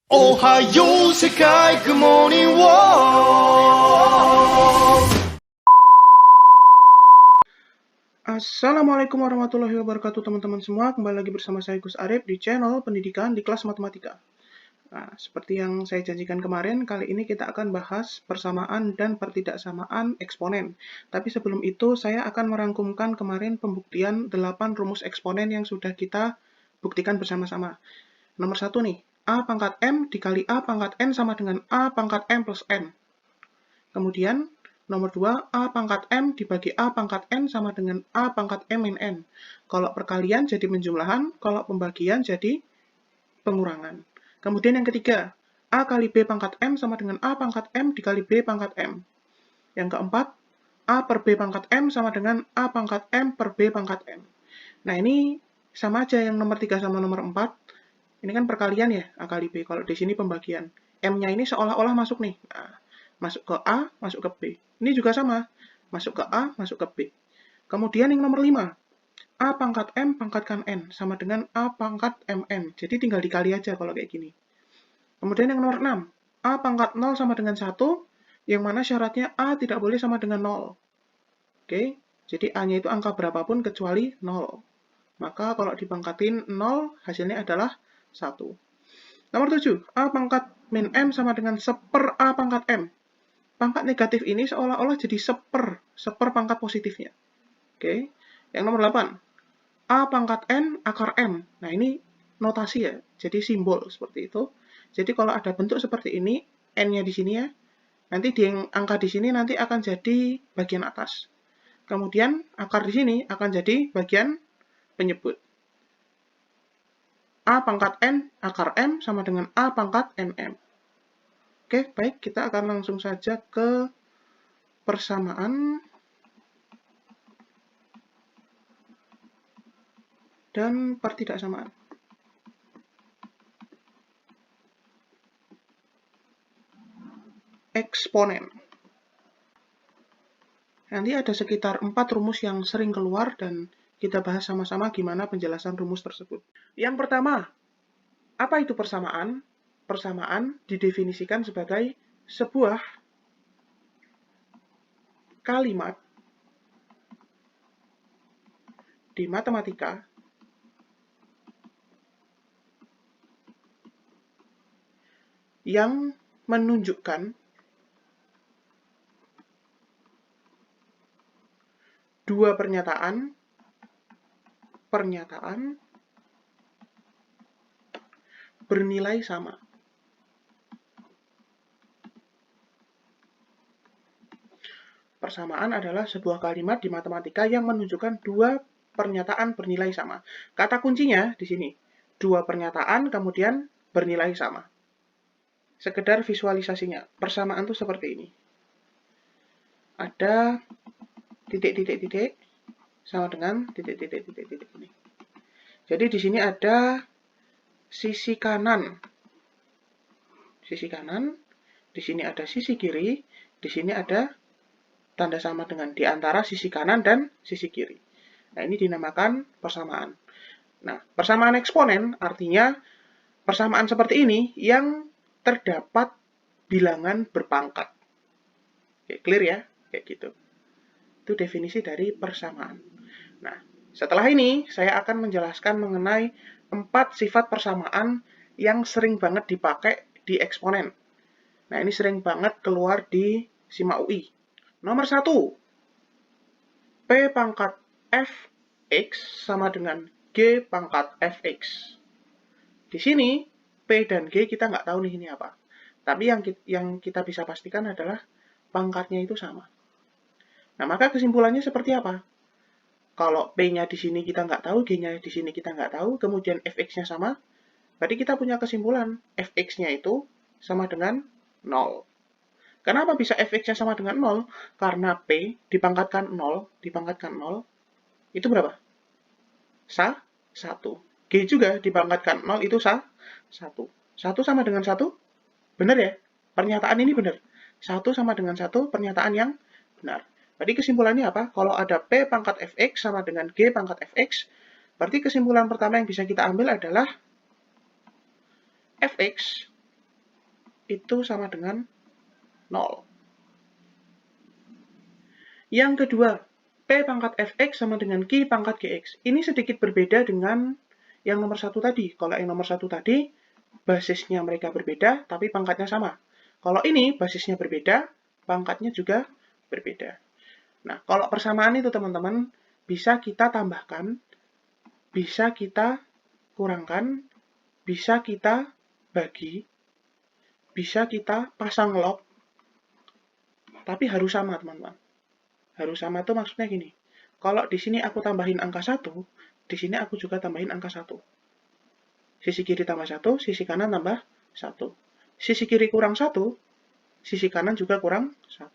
Ohayo Sekai Good Morning World. Assalamualaikum warahmatullahi wabarakatuh teman-teman semua. Kembali lagi bersama saya Gus Arif di channel Pendidikan di Kelas Matematika. Nah, seperti yang saya janjikan kemarin, kali ini kita akan bahas persamaan dan pertidaksamaan eksponen. Tapi sebelum itu, saya akan merangkumkan kemarin pembuktian 8 rumus eksponen yang sudah kita buktikan bersama-sama. Nomor 1 nih, A pangkat M dikali A pangkat N sama dengan A pangkat M plus N. Kemudian, nomor 2, A pangkat M dibagi A pangkat N sama dengan A pangkat M min N. Kalau perkalian jadi penjumlahan, kalau pembagian jadi pengurangan. Kemudian yang ketiga, A kali B pangkat M sama dengan A pangkat M dikali B pangkat M. Yang keempat, A per B pangkat M sama dengan A pangkat M per B pangkat M. Nah, ini sama aja yang nomor 3 sama nomor 4. Ini kan perkalian ya, A kali B. Kalau di sini pembagian. M-nya ini seolah-olah masuk nih. Nah, masuk ke A, masuk ke B. Ini juga sama. Masuk ke A, masuk ke B. Kemudian yang nomor 5. A pangkat M pangkatkan N sama dengan A pangkat MN. Jadi tinggal dikali aja kalau kayak gini. Kemudian yang nomor 6. A pangkat 0 sama dengan 1, yang mana syaratnya A tidak boleh sama dengan 0. Oke, jadi A-nya itu angka berapapun kecuali 0. Maka kalau dipangkatin 0, hasilnya adalah 1. Nomor 7. A pangkat min M sama dengan seper A pangkat M. Pangkat negatif ini seolah-olah jadi seper pangkat positifnya. Oke. Yang nomor 8. A pangkat N akar M. Nah, ini notasi ya, jadi simbol seperti itu. Jadi kalau ada bentuk seperti ini, N-nya di sini ya, nanti di angka di sini nanti akan jadi bagian atas. Kemudian akar di sini akan jadi bagian penyebut. A pangkat N akar M sama dengan A pangkat MM. Oke, baik, kita akan langsung saja ke persamaan dan pertidaksamaan. Eksponen. Nanti ada sekitar 4 rumus yang sering keluar dan kita bahas sama-sama gimana penjelasan rumus tersebut. Yang pertama, apa itu persamaan? Persamaan didefinisikan sebagai sebuah kalimat di matematika yang menunjukkan dua pernyataan bernilai sama. Persamaan adalah sebuah kalimat di matematika yang menunjukkan dua pernyataan bernilai sama. Kata kuncinya di sini, dua pernyataan kemudian bernilai sama. Sekedar visualisasinya, persamaan itu seperti ini. Ada titik-titik-titik sama dengan titik-titik-titik ini. Jadi di sini ada sisi kanan, di sini ada sisi kiri, di sini ada tanda sama dengan di antara sisi kanan dan sisi kiri. Nah, ini dinamakan persamaan. Nah, persamaan eksponen artinya persamaan seperti ini yang terdapat bilangan berpangkat. Oke, clear ya? Kayak gitu. Itu definisi dari persamaan. Nah, setelah ini saya akan menjelaskan mengenai 4 sifat persamaan yang sering banget dipakai di eksponen. Nah, ini sering banget keluar di SIMA UI. Nomor 1, P pangkat Fx sama dengan G pangkat Fx. Di sini, P dan G kita nggak tahu nih ini apa. Tapi yang kita bisa pastikan adalah pangkatnya itu sama. Nah, maka kesimpulannya seperti apa? Kalau P-nya di sini kita nggak tahu, G-nya di sini kita nggak tahu, kemudian Fx-nya sama, berarti kita punya kesimpulan Fx-nya itu sama dengan 0. Kenapa bisa Fx-nya sama dengan 0? Karena P dipangkatkan 0, itu berapa? 1. G juga dipangkatkan 0, itu 1. 1 sama dengan 1? Benar ya? Pernyataan ini benar. 1 sama dengan 1, pernyataan yang benar. Berarti kesimpulannya apa? Kalau ada P pangkat Fx sama dengan G pangkat Fx, berarti kesimpulan pertama yang bisa kita ambil adalah Fx itu sama dengan 0. Yang kedua, P pangkat Fx sama dengan Q pangkat Gx. Ini sedikit berbeda dengan yang nomor 1 tadi. Kalau yang nomor 1 tadi, basisnya mereka berbeda, tapi pangkatnya sama. Kalau ini, basisnya berbeda, pangkatnya juga berbeda. Nah, kalau persamaan itu teman-teman, bisa kita tambahkan, bisa kita kurangkan, bisa kita bagi, bisa kita pasang log, tapi harus sama teman-teman. Harus sama itu maksudnya gini, kalau di sini aku tambahin angka 1, di sini aku juga tambahin angka 1. Sisi kiri tambah 1, sisi kanan tambah 1. Sisi kiri kurang 1, sisi kanan juga kurang 1.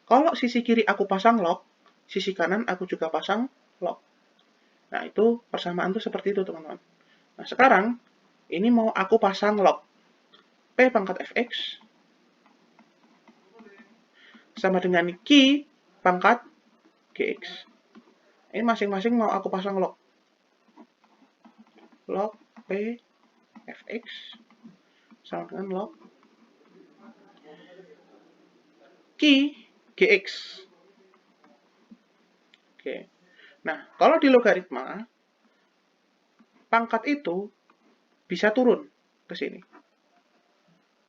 Kalau sisi kiri aku pasang log, sisi kanan aku juga pasang log. Nah, itu persamaan tuh seperti itu, teman-teman. Nah, sekarang, ini mau aku pasang log. P pangkat Fx sama dengan Q pangkat Gx. Ini masing-masing mau aku pasang log. Log P Fx sama dengan log Q Gx. Oke. Nah, kalau di logaritma, pangkat itu bisa turun ke sini.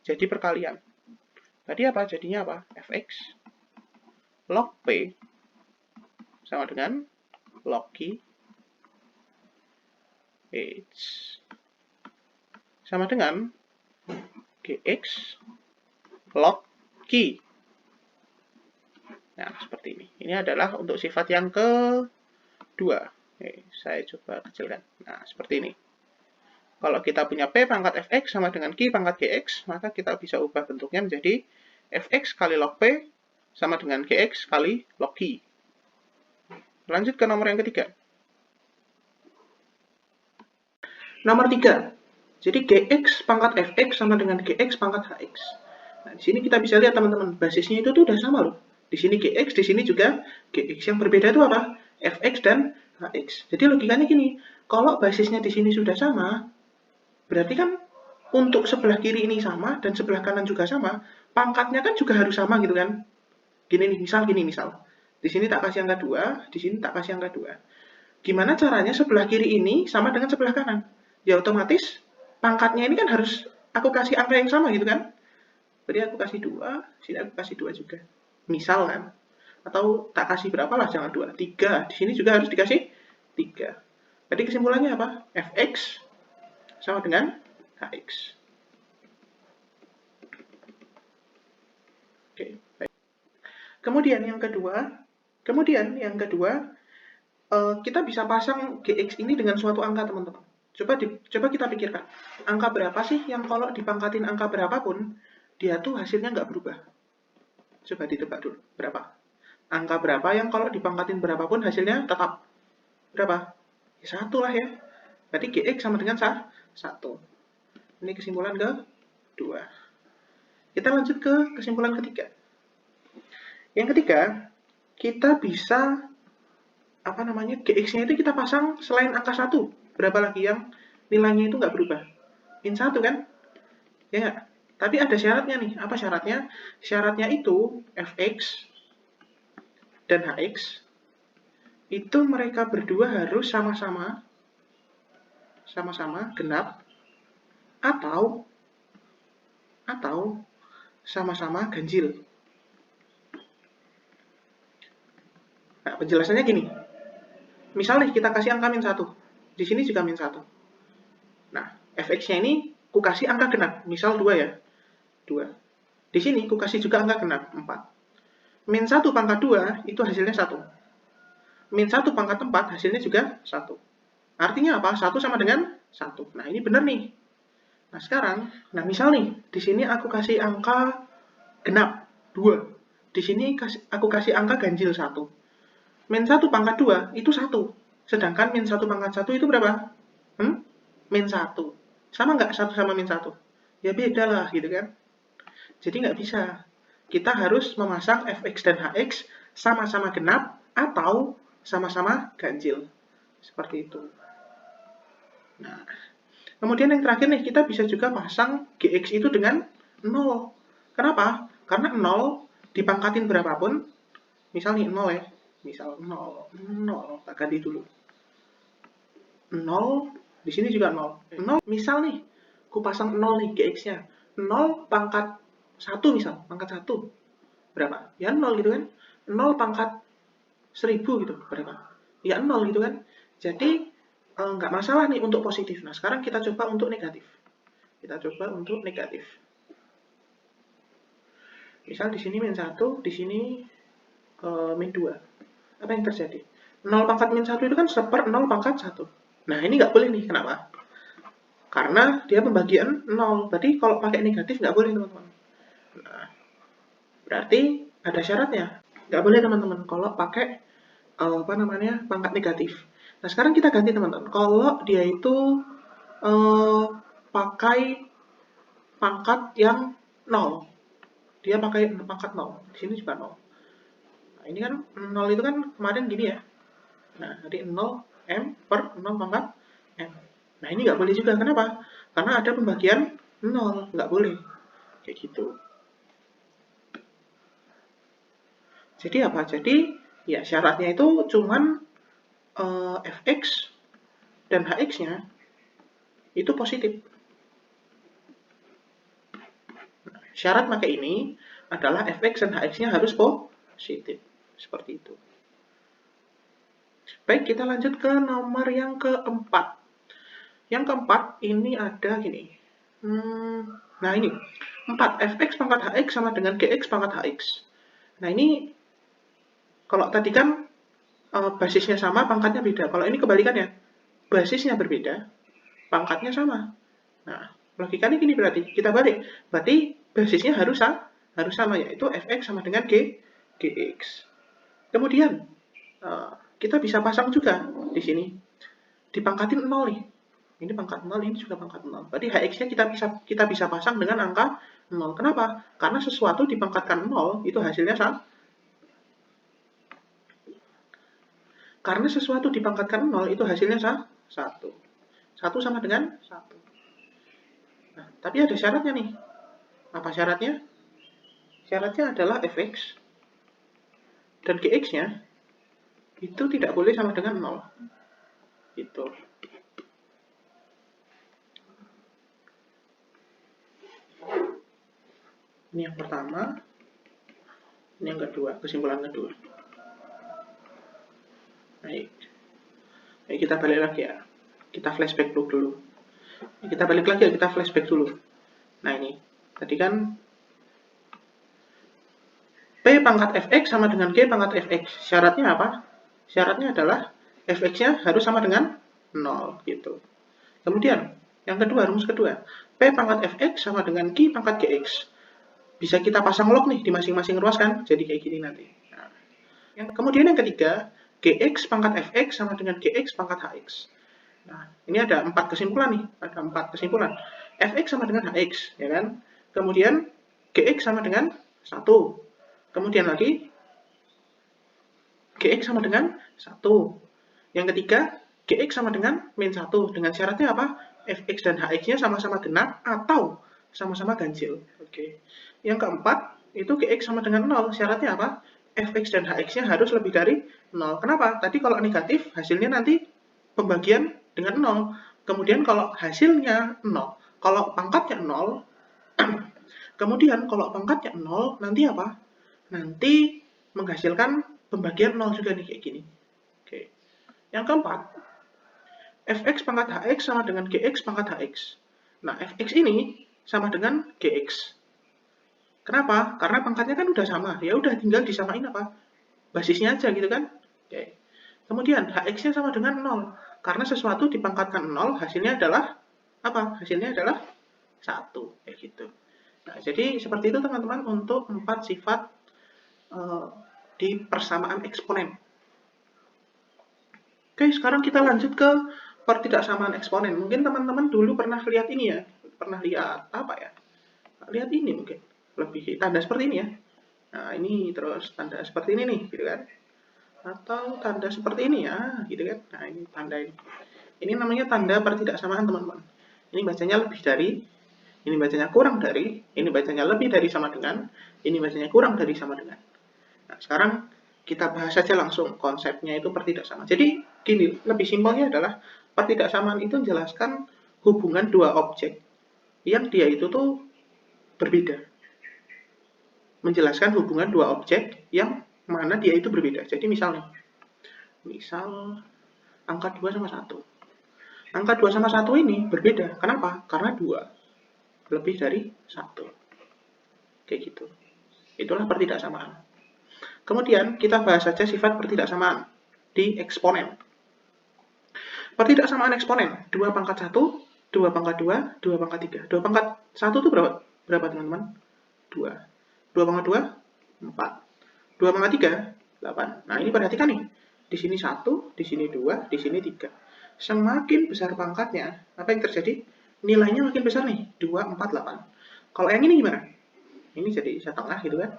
Jadi perkalian. Tadi apa? Jadinya apa? Fx log P sama dengan log Q H sama dengan Gx log Q. Nah, seperti ini. Ini adalah untuk sifat yang kedua. Saya coba kecilkan. Nah, seperti ini. Kalau kita punya P pangkat Fx sama dengan Q pangkat Gx, maka kita bisa ubah bentuknya menjadi Fx kali log P sama dengan Gx kali log Q. Lanjut ke nomor yang ketiga. Nomor 3. Jadi Gx pangkat Fx sama dengan Gx pangkat Hx. Nah, di sini kita bisa lihat teman-teman, basisnya itu tuh udah sama loh. Di sini Gx, di sini juga Gx. Yang berbeda itu apa? Fx dan Hx. Jadi logikanya gini, kalau basisnya di sini sudah sama, berarti kan untuk sebelah kiri ini sama dan sebelah kanan juga sama, pangkatnya kan juga harus sama gitu kan. Gini nih, misal. Di sini tak kasih angka 2, di sini tak kasih angka 2. Gimana caranya sebelah kiri ini sama dengan sebelah kanan? Ya otomatis pangkatnya ini kan harus aku kasih angka yang sama gitu kan. Berarti aku kasih 2, sini aku kasih 2 juga. Misal kan. Atau tak kasih berapa lah, jangan 2, 3. Di sini juga harus dikasih 3. Berarti kesimpulannya apa? Fx sama dengan Hx. Oke, baik. Kemudian yang kedua, kita bisa pasang Gx ini dengan suatu angka, teman-teman. Coba kita pikirkan, angka berapa sih yang kalau dipangkatin angka berapapun, dia tuh hasilnya nggak berubah? Coba ditebak dulu, berapa? Angka berapa yang kalau dipangkatin berapapun hasilnya tetap? Berapa? Ya, 1 lah ya. Berarti Gx sama dengan 1. Ini kesimpulan kedua. Kita lanjut ke kesimpulan ketiga. Yang ketiga, kita bisa Gx-nya itu kita pasang selain angka 1. Berapa lagi yang nilainya itu nggak berubah? Min 1 kan? Ya nggak? Tapi ada syaratnya nih. Apa syaratnya? Syaratnya itu Fx dan Hx itu mereka berdua harus sama-sama genap atau sama-sama ganjil. Nah, penjelasannya gini. Misal nih kita kasih angka min 1. Di sini juga min 1. Nah, Fx-nya ini ku kasih angka genap. Misal 2 ya. 2. Di sini ku kasih juga angka genap, 4. Min 1 pangkat 2 itu hasilnya 1. Min 1 pangkat 4 hasilnya juga 1. Artinya apa? 1 sama dengan 1. Nah, ini benar nih. Nah, sekarang, misal nih, di sini aku kasih angka genap 2. Di sini aku kasih angka ganjil 1. Min 1 pangkat 2 itu 1. Sedangkan min 1 pangkat 1 itu berapa? Min 1. Sama nggak 1 sama min 1? Ya beda lah gitu kan. Jadi nggak bisa. Kita harus memasang Fx dan Hx sama-sama genap atau sama-sama ganjil. Seperti itu. Nah, kemudian yang terakhir nih, kita bisa juga pasang Gx itu dengan 0. Kenapa? Karena 0 dipangkatin berapapun, misal nih 0 ya, misal 0, tak ganti dulu. 0, di sini juga 0. 0, misal nih, ku pasang 0 nih GX-nya. 0 pangkat 1 misal, pangkat 1. Berapa? Ya 0 gitu kan. 0 pangkat 1000 gitu, berapa? Ya 0 gitu kan. Jadi, nggak masalah nih untuk positif. Nah, sekarang kita coba untuk negatif. Kita coba untuk negatif. Misal di sini min 1, di sini min 2. Apa yang terjadi? 0 pangkat min 1 itu kan 1/0 pangkat 1. Nah, ini nggak boleh nih. Kenapa? Karena dia pembagian 0. Berarti kalau pakai negatif nggak boleh, teman-teman. Nah, berarti ada syaratnya. Nggak boleh, teman-teman, kalau pakai pangkat negatif. Nah, sekarang kita ganti, teman-teman. Kalau dia itu pakai pangkat yang 0. Dia pakai pangkat 0. Di sini juga 0. Nah, ini kan 0 itu kan kemarin gini ya. Nah, jadi 0 M per 0 pangkat M. Nah, ini nggak boleh juga. Kenapa? Karena ada pembagian 0. Nggak boleh. Kayak gitu. Jadi apa? Jadi ya syaratnya itu cuman fx dan hx-nya itu positif. Nah, syarat pakai ini adalah fx dan hx-nya harus positif. Seperti itu. Baik, kita lanjut ke nomor yang keempat. Yang keempat ini ada gini. Nah ini, 4 fx pangkat hx sama dengan gx pangkat hx. Nah ini, kalau tadi kan basisnya sama, pangkatnya beda. Kalau ini kebalikannya, basisnya berbeda, pangkatnya sama. Nah, logikanya gini berarti, kita balik. Berarti basisnya harus sama, yaitu fx sama dengan gx. Kemudian, kita bisa pasang juga di sini. Dipangkatin 0 nih. Ini pangkat 0, ini juga pangkat 0. Berarti hx-nya kita bisa pasang dengan angka 0. Kenapa? Karena sesuatu dipangkatkan 0, itu hasilnya sama. Karena sesuatu dipangkatkan 0, itu hasilnya 1. 1 sama dengan 1. Nah, tapi ada syaratnya nih. Apa syaratnya? Syaratnya adalah fx dan gx-nya itu tidak boleh sama dengan 0. Gitu. Ini yang pertama. Ini yang kedua, kesimpulan kedua. Baik. Baik, kita balik lagi ya. Kita flashback dulu. Kita balik lagi ya, kita flashback dulu. Nah ini, tadi kan P pangkat fx sama dengan G pangkat fx. Syaratnya apa? Syaratnya adalah fx-nya harus sama dengan 0 gitu. Kemudian, yang kedua, rumus kedua. P pangkat fx sama dengan Q pangkat gx. Bisa kita pasang log nih di masing-masing ruas kan? Jadi kayak gini nanti. Nah, kemudian yang ketiga, gx pangkat fx sama dengan gx pangkat hx. Nah, ini ada 4 kesimpulan nih. Ada 4 kesimpulan. Fx sama dengan hx, ya kan? Kemudian gx sama dengan 1. Kemudian lagi gx sama dengan 1. Yang ketiga, gx sama dengan min 1. Dengan syaratnya apa? Fx dan hx-nya sama-sama genap atau sama-sama ganjil. Oke. Yang keempat, itu gx sama dengan 0. Syaratnya apa? Fx dan hx-nya harus lebih dari 0. Kenapa? Tadi kalau negatif, hasilnya nanti pembagian dengan 0. Kemudian kalau hasilnya 0, kalau pangkatnya 0, kemudian kalau pangkatnya 0, nanti apa? Nanti menghasilkan pembagian 0 juga nih, kayak gini. Oke. Yang keempat, fx pangkat hx sama dengan gx pangkat hx. Nah, fx ini sama dengan gx. Kenapa? Karena pangkatnya kan udah sama. Ya udah tinggal disamain apa? Basisnya aja gitu kan. Oke. Kemudian hx-nya sama dengan 0. Karena sesuatu dipangkatkan 0, hasilnya adalah apa? Hasilnya adalah 1. Kayak gitu. Nah, jadi seperti itu teman-teman untuk 4 sifat di persamaan eksponen. Oke, sekarang kita lanjut ke pertidaksamaan eksponen. Mungkin teman-teman dulu pernah lihat ini ya. Pernah lihat apa ya? Lihat ini mungkin. Lebih tanda seperti ini ya. Nah, ini terus tanda seperti ini nih, gitu kan. Atau tanda seperti ini ya, gitu kan. Nah, ini tanda ini. Ini namanya tanda pertidaksamaan, teman-teman. Ini bacanya lebih dari Ini bacanya kurang dari, ini bacanya lebih dari sama dengan, ini bacanya kurang dari sama dengan. Nah, sekarang kita bahas saja langsung konsepnya itu pertidaksamaan. Jadi gini, lebih simpelnya adalah pertidaksamaan itu menjelaskan hubungan dua objek yang dia itu tuh berbeda. Menjelaskan hubungan dua objek yang mana dia itu berbeda. Jadi misal angka 2 sama 1. Angka 2 sama 1 ini berbeda. Kenapa? Karena 2 lebih dari 1. Kayak gitu. Itulah pertidaksamaan. Kemudian kita bahas saja sifat pertidaksamaan di eksponen. Pertidaksamaan eksponen 2 pangkat 1, 2 pangkat 2, 2 pangkat 3. 2 pangkat 1 itu berapa? Berapa teman-teman? 2. 2 pangkat 2, 4. 2 pangkat 3, 8. Nah, ini perhatikan nih. Di sini 1, di sini 2, di sini 3. Semakin besar pangkatnya, apa yang terjadi? Nilainya makin besar nih. 2, 4, 8. Kalau yang ini gimana? Ini jadi setengah gitu kan.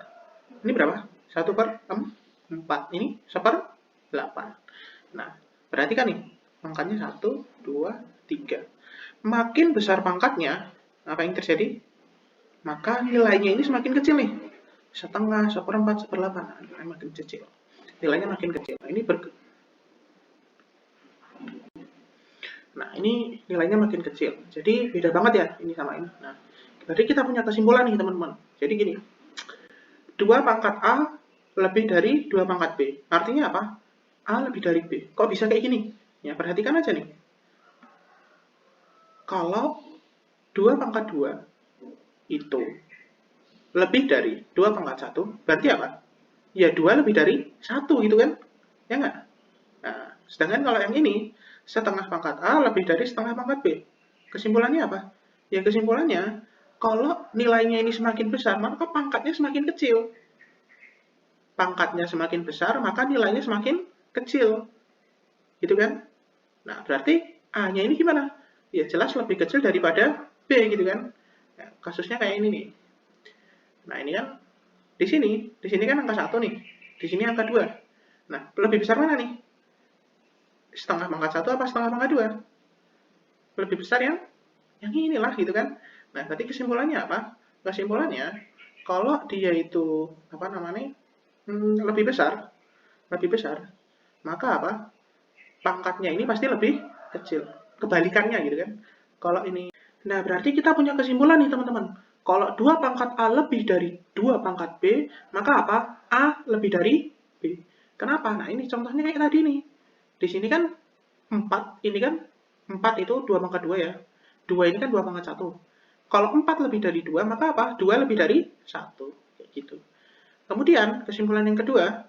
Ini berapa? 1/4. Ini 1/8. Nah, perhatikan nih. Pangkatnya 1, 2, 3. Makin besar pangkatnya, apa yang terjadi? Maka nilainya ini semakin kecil nih. Setengah, 1/4, 1/8. Nilainya makin kecil. Nilainya makin kecil. Nah, ini nilainya makin kecil. Jadi beda banget ya ini sama ini. Nah, berarti kita punya kesimpulan nih teman-teman. Jadi gini. 2 pangkat A lebih dari 2 pangkat B. Artinya apa? A lebih dari B. Kok bisa kayak gini? Ya, perhatikan aja nih. Kalau 2 pangkat 2 itu lebih dari 2 pangkat 1, berarti apa? Ya 2 lebih dari 1 gitu kan? Ya nggak? Nah, sedangkan kalau yang ini, setengah pangkat A lebih dari setengah pangkat B. Kesimpulannya apa? Ya kesimpulannya, kalau nilainya ini semakin besar, maka pangkatnya semakin kecil. Pangkatnya semakin besar, maka nilainya semakin kecil. Gitu kan? Nah, berarti A-nya ini gimana? Ya jelas lebih kecil daripada B gitu kan. Nah, kasusnya kayak ini nih. Nah, ini kan di sini kan angka 1 nih. Di sini angka 2. Nah, lebih besar mana nih? Setengah pangkat 1 apa setengah pangkat 2? Lebih besar yang inilah gitu kan. Nah, berarti kesimpulannya apa? Kesimpulannya, kalau dia itu lebih besar, maka apa? Pangkatnya ini pasti lebih kecil. Kebalikannya gitu kan. Kalau ini. Nah, berarti kita punya kesimpulan nih teman-teman. Kalau 2 pangkat A lebih dari 2 pangkat B, maka apa? A lebih dari B. Kenapa? Nah, ini contohnya kayak tadi nih. Di sini kan 4, ini kan 4 itu 2 pangkat 2 ya. 2 ini kan 2 pangkat 1. Kalau 4 lebih dari 2, maka apa? 2 lebih dari 1. Kayak gitu. Kemudian, kesimpulan yang kedua,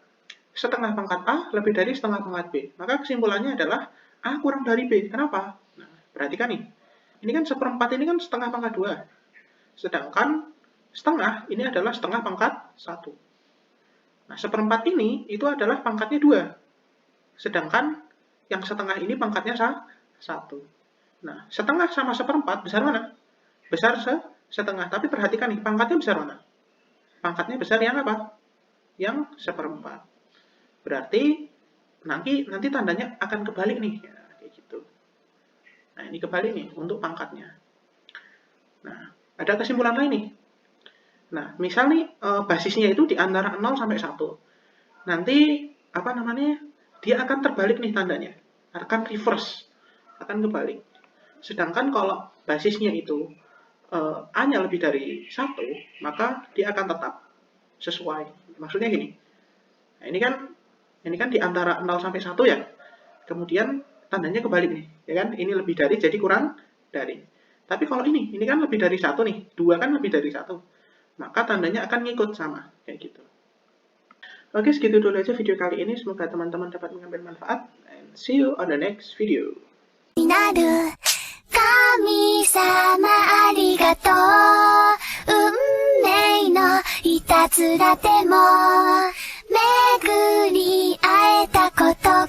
setengah pangkat A lebih dari setengah pangkat B. Maka kesimpulannya adalah A kurang dari B. Kenapa? Nah, perhatikan nih. Ini kan 1/4 ini kan setengah pangkat 2. Sedangkan setengah ini adalah setengah pangkat 1. Nah, 1/4 ini itu adalah pangkatnya 2. Sedangkan yang setengah ini pangkatnya 1. Nah, setengah sama 1/4 besar mana? Besar setengah. Tapi perhatikan nih, pangkatnya besar mana? Pangkatnya besar yang apa? Yang 1/4. Berarti nanti tandanya akan kebalik nih. Ya, kayak gitu. Nah, ini kebalik nih untuk pangkatnya. Nah, ada kesimpulan lain nih. Nah, misal nih basisnya itu di antara 0 sampai 1. Nanti dia akan terbalik nih tandanya. Akan reverse. Akan kebalik. Sedangkan kalau basisnya itu A-nya lebih dari 1, maka dia akan tetap sesuai. Maksudnya gini. Nah, ini kan di antara 0 sampai 1 ya. Kemudian tandanya kebalik nih, ya kan? Ini lebih dari jadi kurang dari. Tapi kalau ini kan lebih dari 1 nih, 2 kan lebih dari 1. Maka tandanya akan ngikut sama, kayak gitu. Oke, segitu dulu aja video kali ini. Semoga teman-teman dapat mengambil manfaat. And see you on the next video. 神様ありがとう運命のいたずらでも巡り会えたことが